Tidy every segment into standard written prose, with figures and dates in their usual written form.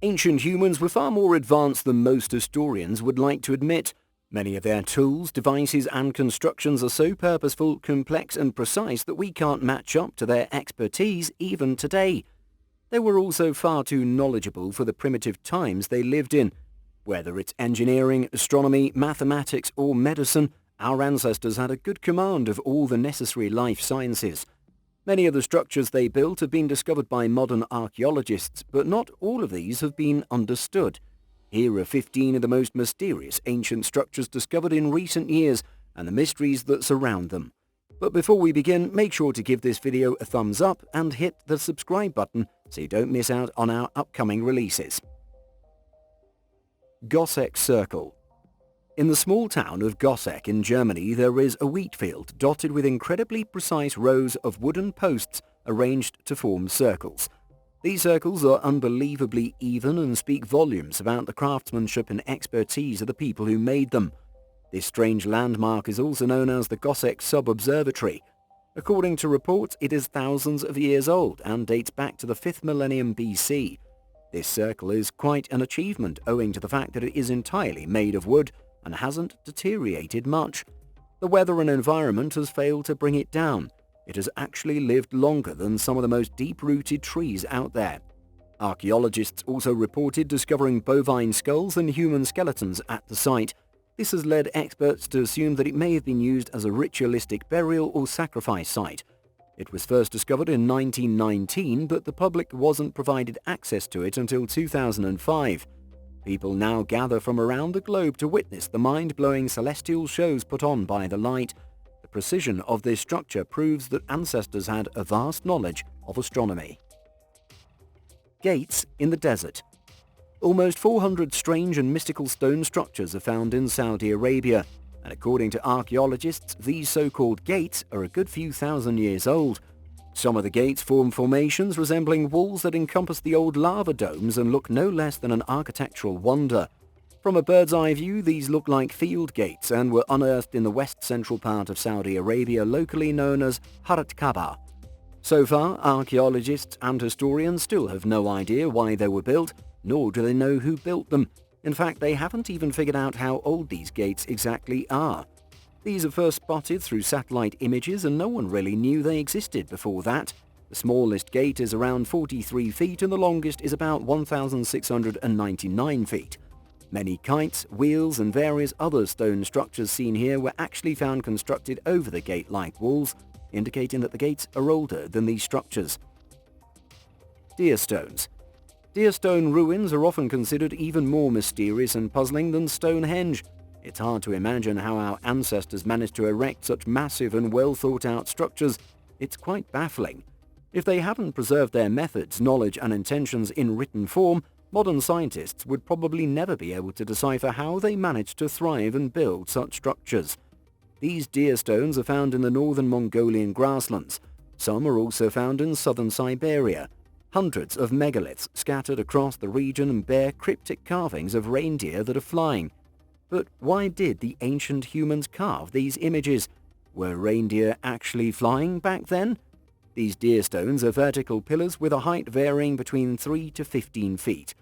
Ancient humans were far more advanced than most historians would like to admit. Many of their tools, devices and constructions are so purposeful, complex and precise that we can't match up to their expertise even today. They were also far too knowledgeable for the primitive times they lived in. Whether it's engineering, astronomy, mathematics or medicine, our ancestors had a good command of all the necessary life sciences. Many of the structures they built have been discovered by modern archaeologists, but not all of these have been understood. Here are 15 of the most mysterious ancient structures discovered in recent years and the mysteries that surround them. But before we begin, make sure to give this video a thumbs up and hit the subscribe button so you don't miss out on our upcoming releases. Goseck Circle. In the small town of Goseck in Germany, there is a wheat field dotted with incredibly precise rows of wooden posts arranged to form circles. These circles are unbelievably even and speak volumes about the craftsmanship and expertise of the people who made them. This strange landmark is also known as the Goseck Sub-Observatory. According to reports, it is thousands of years old and dates back to the 5th millennium BC. This circle is quite an achievement owing to the fact that it is entirely made of wood and hasn't deteriorated much. The weather and environment has failed to bring it down. It has actually lived longer than some of the most deep-rooted trees out there. Archaeologists also reported discovering bovine skulls and human skeletons at the site. This has led experts to assume that it may have been used as a ritualistic burial or sacrifice site. It was first discovered in 1919, but the public wasn't provided access to it until 2005. People now gather from around the globe to witness the mind-blowing celestial shows put on by the light. The precision of this structure proves that ancestors had a vast knowledge of astronomy. Gates in the desert. Almost 400 strange and mystical stone structures are found in Saudi Arabia, and according to archaeologists, these so-called gates are a good few thousand years old. Some of the gates form formations resembling walls that encompass the old lava domes and look no less than an architectural wonder. From a bird's-eye view, these look like field gates and were unearthed in the west-central part of Saudi Arabia, locally known as Harat Kaaba. So far, archaeologists and historians still have no idea why they were built, nor do they know who built them. In fact, they haven't even figured out how old these gates exactly are. These are first spotted through satellite images and no one really knew they existed before that. The smallest gate is around 43 feet and the longest is about 1,699 feet. Many kites, wheels and various other stone structures seen here were actually found constructed over the gate-like walls, indicating that the gates are older than these structures. Deer stones. Deer stone ruins are often considered even more mysterious and puzzling than Stonehenge. It's hard to imagine how our ancestors managed to erect such massive and well-thought-out structures. It's quite baffling. If they hadn't preserved their methods, knowledge and intentions in written form, modern scientists would probably never be able to decipher how they managed to thrive and build such structures. These deer stones are found in the northern Mongolian grasslands. Some are also found in southern Siberia. Hundreds of megaliths scattered across the region bear cryptic carvings of reindeer that are flying. But why did the ancient humans carve these images? Were reindeer actually flying back then? These deer stones are vertical pillars with a height varying between 3 to 15 feet.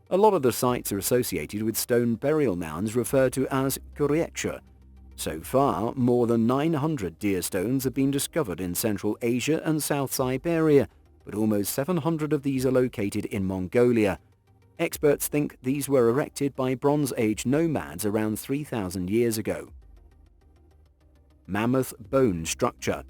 A lot of the sites are associated with stone burial mounds referred to as kureksha. So far, more than 900 deer stones have been discovered in Central Asia and South Siberia, but almost 700 of these are located in Mongolia. Experts think these were erected by Bronze Age nomads around 3,000 years ago. Mammoth bone structure.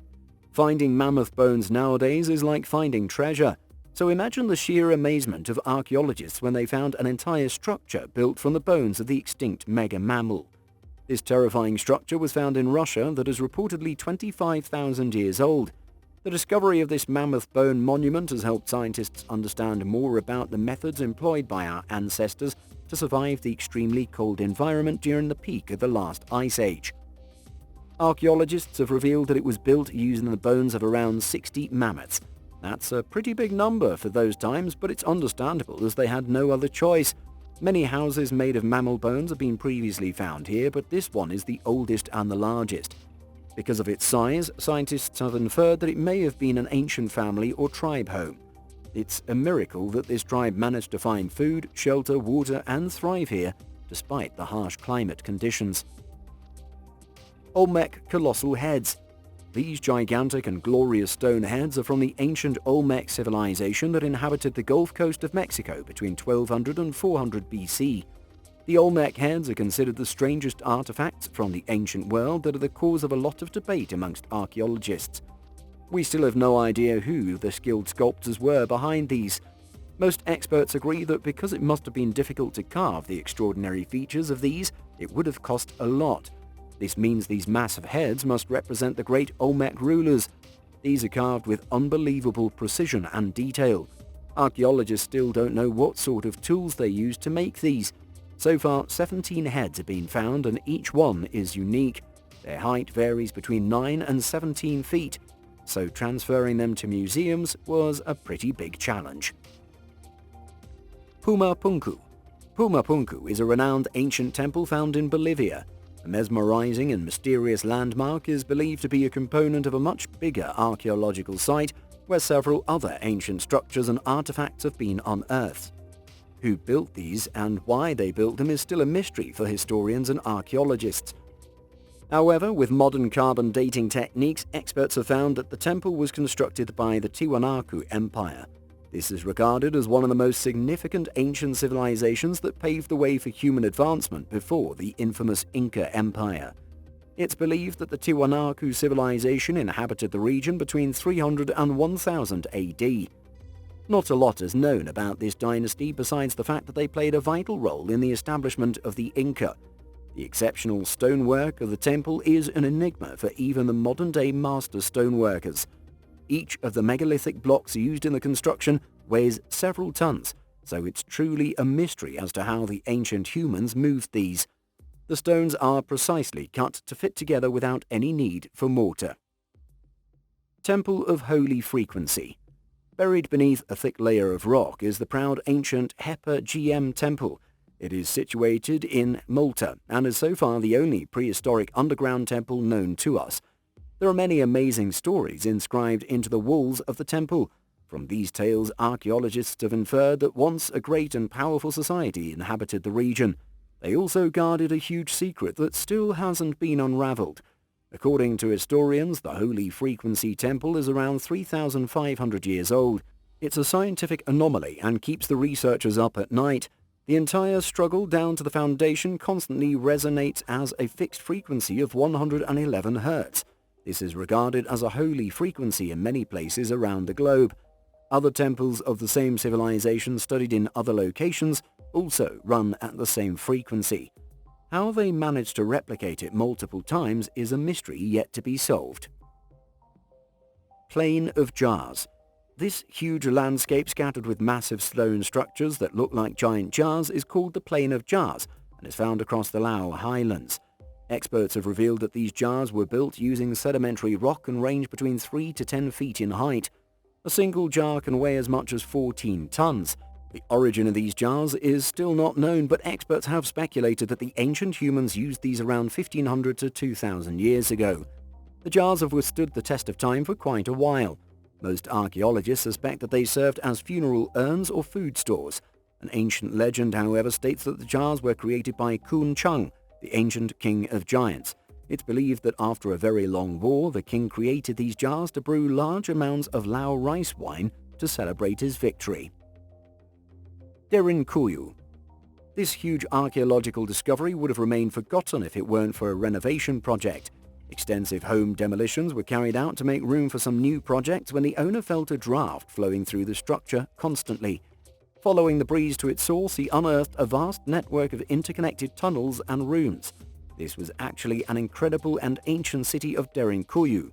Finding mammoth bones nowadays is like finding treasure. So imagine the sheer amazement of archaeologists when they found an entire structure built from the bones of the extinct mega mammal. This terrifying structure was found in Russia that is reportedly 25,000 years old. The discovery of this mammoth bone monument has helped scientists understand more about the methods employed by our ancestors to survive the extremely cold environment during the peak of the last ice age. Archaeologists have revealed that it was built using the bones of around 60 mammoths. That's a pretty big number for those times, but it's understandable as they had no other choice. Many houses made of mammal bones have been previously found here, but this one is the oldest and the largest. Because of its size, scientists have inferred that it may have been an ancient family or tribe home. It's a miracle that this tribe managed to find food, shelter, water, and thrive here despite the harsh climate conditions. Olmec colossal heads. These gigantic and glorious stone heads are from the ancient Olmec civilization that inhabited the Gulf Coast of Mexico between 1200 and 400 BC. The Olmec heads are considered the strangest artifacts from the ancient world that are the cause of a lot of debate amongst archaeologists. We still have no idea who the skilled sculptors were behind these. Most experts agree that because it must have been difficult to carve the extraordinary features of these, it would have cost a lot. This means these massive heads must represent the great Olmec rulers. These are carved with unbelievable precision and detail. Archaeologists still don't know what sort of tools they used to make these. So far, 17 heads have been found and each one is unique. Their height varies between 9 and 17 feet, so transferring them to museums was a pretty big challenge. Pumapunku. Pumapunku is a renowned ancient temple found in Bolivia. A mesmerizing and mysterious landmark is believed to be a component of a much bigger archaeological site where several other ancient structures and artifacts have been unearthed. Who built these and why they built them is still a mystery for historians and archaeologists. However, with modern carbon dating techniques, experts have found that the temple was constructed by the Tiwanaku Empire. This is regarded as one of the most significant ancient civilizations that paved the way for human advancement before the infamous Inca Empire. It's believed that the Tiwanaku civilization inhabited the region between 300 and 1000 AD. Not a lot is known about this dynasty besides the fact that they played a vital role in the establishment of the Inca. The exceptional stonework of the temple is an enigma for even the modern-day master stoneworkers. Each of the megalithic blocks used in the construction weighs several tons, so it's truly a mystery as to how the ancient humans moved these. The stones are precisely cut to fit together without any need for mortar. Temple of Holy Frequency. Buried beneath a thick layer of rock is the proud ancient Hepa GM temple. It is situated in Malta and is so far the only prehistoric underground temple known to us. There are many amazing stories inscribed into the walls of the temple. From these tales, archaeologists have inferred that once a great and powerful society inhabited the region. They also guarded a huge secret that still hasn't been unraveled. According to historians, the Holy Frequency Temple is around 3,500 years old. It's a scientific anomaly and keeps the researchers up at night. The entire struggle down to the foundation constantly resonates as a fixed frequency of 111 Hz. This is regarded as a holy frequency in many places around the globe. Other temples of the same civilization studied in other locations also run at the same frequency. How they managed to replicate it multiple times is a mystery yet to be solved. Plain of Jars. This huge landscape scattered with massive stone structures that look like giant jars is called the Plain of Jars and is found across the Lao Highlands. Experts have revealed that these jars were built using sedimentary rock and range between 3 to 10 feet in height. A single jar can weigh as much as 14 tons. The origin of these jars is still not known, but experts have speculated that the ancient humans used these around 1500 to 2000 years ago. The jars have withstood the test of time for quite a while. Most archaeologists suspect that they served as funeral urns or food stores. An ancient legend, however, states that the jars were created by Kun Chung, the ancient king of giants. It's believed that after a very long war, the king created these jars to brew large amounts of Lao rice wine to celebrate his victory. Derinkuyu. This huge archaeological discovery would have remained forgotten if it weren't for a renovation project. Extensive home demolitions were carried out to make room for some new projects when the owner felt a draft flowing through the structure constantly. Following the breeze to its source, he unearthed a vast network of interconnected tunnels and rooms. This was actually an incredible and ancient city of Derinkuyu.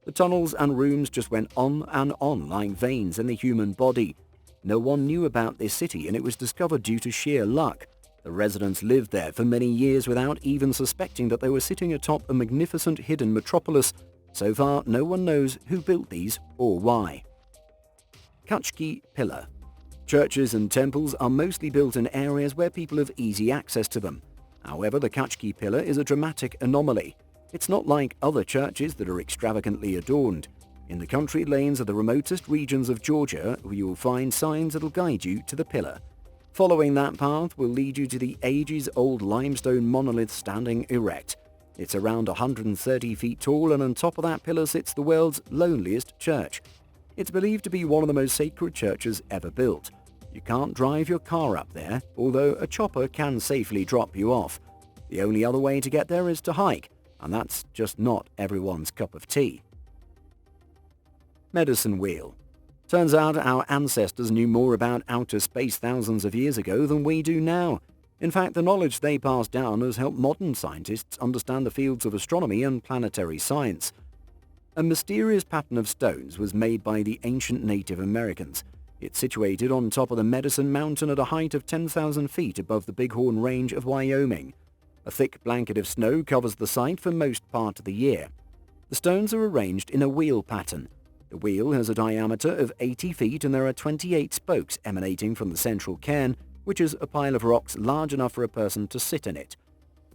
The tunnels and rooms just went on and on like veins in the human body. No one knew about this city and it was discovered due to sheer luck. The residents lived there for many years without even suspecting that they were sitting atop a magnificent hidden metropolis. So far, no one knows who built these or why. Katskhi Pillar. Churches and temples are mostly built in areas where people have easy access to them. However, the Katskhi Pillar is a dramatic anomaly. It's not like other churches that are extravagantly adorned. In the country lanes of the remotest regions of Georgia, you will find signs that will guide you to the pillar. Following that path will lead you to the ages-old limestone monolith standing erect. It's around 130 feet tall, and on top of that pillar sits the world's loneliest church. It's believed to be one of the most sacred churches ever built. You can't drive your car up there, although a chopper can safely drop you off. The only other way to get there is to hike, and that's just not everyone's cup of tea. Medicine wheel. Turns out our ancestors knew more about outer space thousands of years ago than we do now. In fact, the knowledge they passed down has helped modern scientists understand the fields of astronomy and planetary science. A mysterious pattern of stones was made by the ancient Native Americans. It's situated on top of the Medicine Mountain at a height of 10,000 feet above the Bighorn Range of Wyoming. A thick blanket of snow covers the site for most part of the year. The stones are arranged in a wheel pattern. The wheel has a diameter of 80 feet and there are 28 spokes emanating from the central cairn, which is a pile of rocks large enough for a person to sit in it.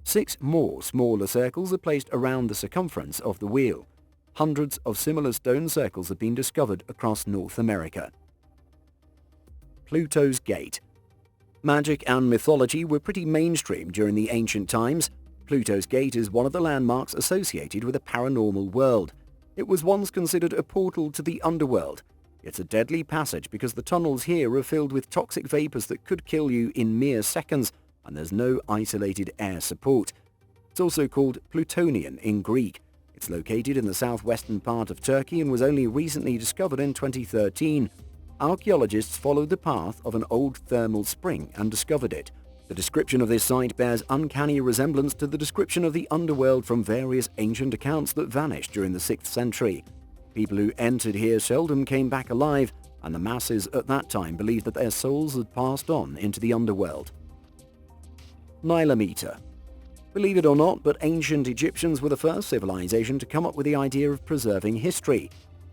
6 more smaller circles are placed around the circumference of the wheel. Hundreds of similar stone circles have been discovered across North America. Pluto's Gate. Magic and mythology were pretty mainstream during the ancient times. Pluto's Gate is one of the landmarks associated with a paranormal world. It was once considered a portal to the underworld. It's a deadly passage because the tunnels here are filled with toxic vapors that could kill you in mere seconds, and there's no isolated air support. It's also called Plutonian in Greek. It's located in the southwestern part of Turkey and was only recently discovered in 2013. Archeologists followed the path of an old thermal spring and discovered it. The description of this site bears uncanny resemblance to the description of the underworld from various ancient accounts that vanished during the 6th century. People who entered here seldom came back alive, and the masses at that time believed that their souls had passed on into the underworld. Nilometer. Believe it or not, but ancient Egyptians were the first civilization to come up with the idea of preserving history.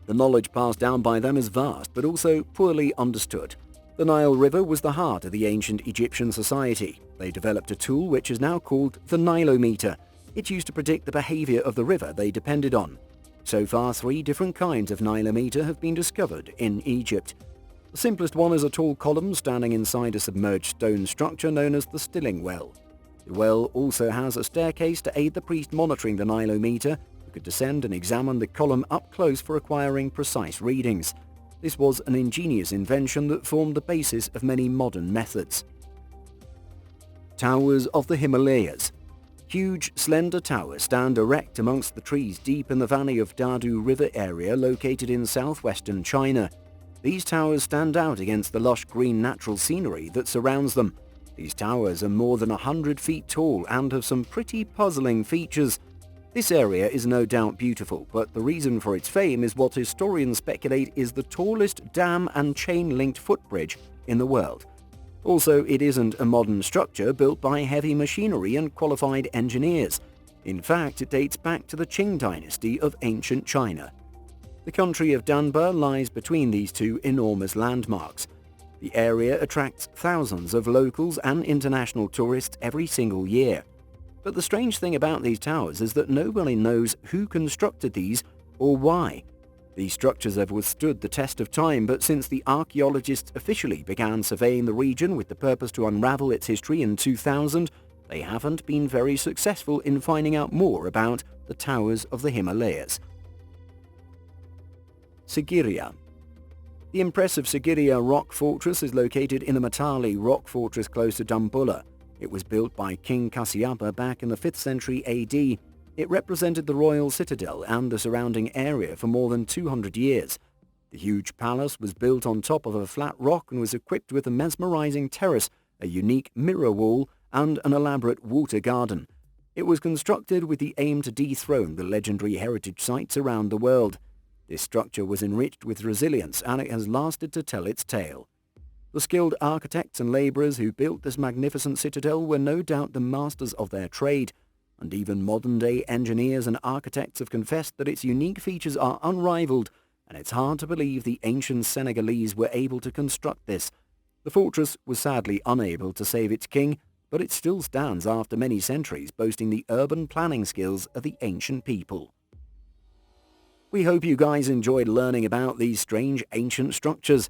The knowledge passed down by them is vast, but also poorly understood. The Nile River was the heart of the ancient Egyptian society. They developed a tool which is now called the nilometer. It's used to predict the behavior of the river they depended on. So far, 3 different kinds of nilometer have been discovered in Egypt. The simplest one is a tall column standing inside a submerged stone structure known as the Stilling Well. The well also has a staircase to aid the priest monitoring the nilometer, who could descend and examine the column up close for acquiring precise readings. This was an ingenious invention that formed the basis of many modern methods. Towers of the Himalayas. Huge, slender towers stand erect amongst the trees deep in the valley of Dadu River area located in southwestern China. These towers stand out against the lush green natural scenery that surrounds them. These towers are more than 100 feet tall and have some pretty puzzling features. This area is no doubt beautiful, but the reason for its fame is what historians speculate is the tallest dam and chain-linked footbridge in the world. Also, it isn't a modern structure built by heavy machinery and qualified engineers. In fact, it dates back to the Qing dynasty of ancient China. The country of Danba lies between these 2 enormous landmarks. The area attracts thousands of locals and international tourists every single year. But the strange thing about these towers is that nobody knows who constructed these or why. These structures have withstood the test of time, but since the archaeologists officially began surveying the region with the purpose to unravel its history in 2000, they haven't been very successful in finding out more about the towers of the Himalayas. Sigiriya. The impressive Sigiriya rock fortress is located in the Matali rock fortress close to Dambulla. It was built by King Kasyapa back in the 5th century AD. It represented the royal citadel and the surrounding area for more than 200 years. The huge palace was built on top of a flat rock and was equipped with a mesmerizing terrace, a unique mirror wall, and an elaborate water garden. It was constructed with the aim to dethrone the legendary heritage sites around the world. This structure was enriched with resilience, and it has lasted to tell its tale. The skilled architects and laborers who built this magnificent citadel were no doubt the masters of their trade, and even modern-day engineers and architects have confessed that its unique features are unrivaled, and it's hard to believe the ancient Senegalese were able to construct this. The fortress was sadly unable to save its king, but it still stands after many centuries, boasting the urban planning skills of the ancient people. We hope you guys enjoyed learning about these strange ancient structures.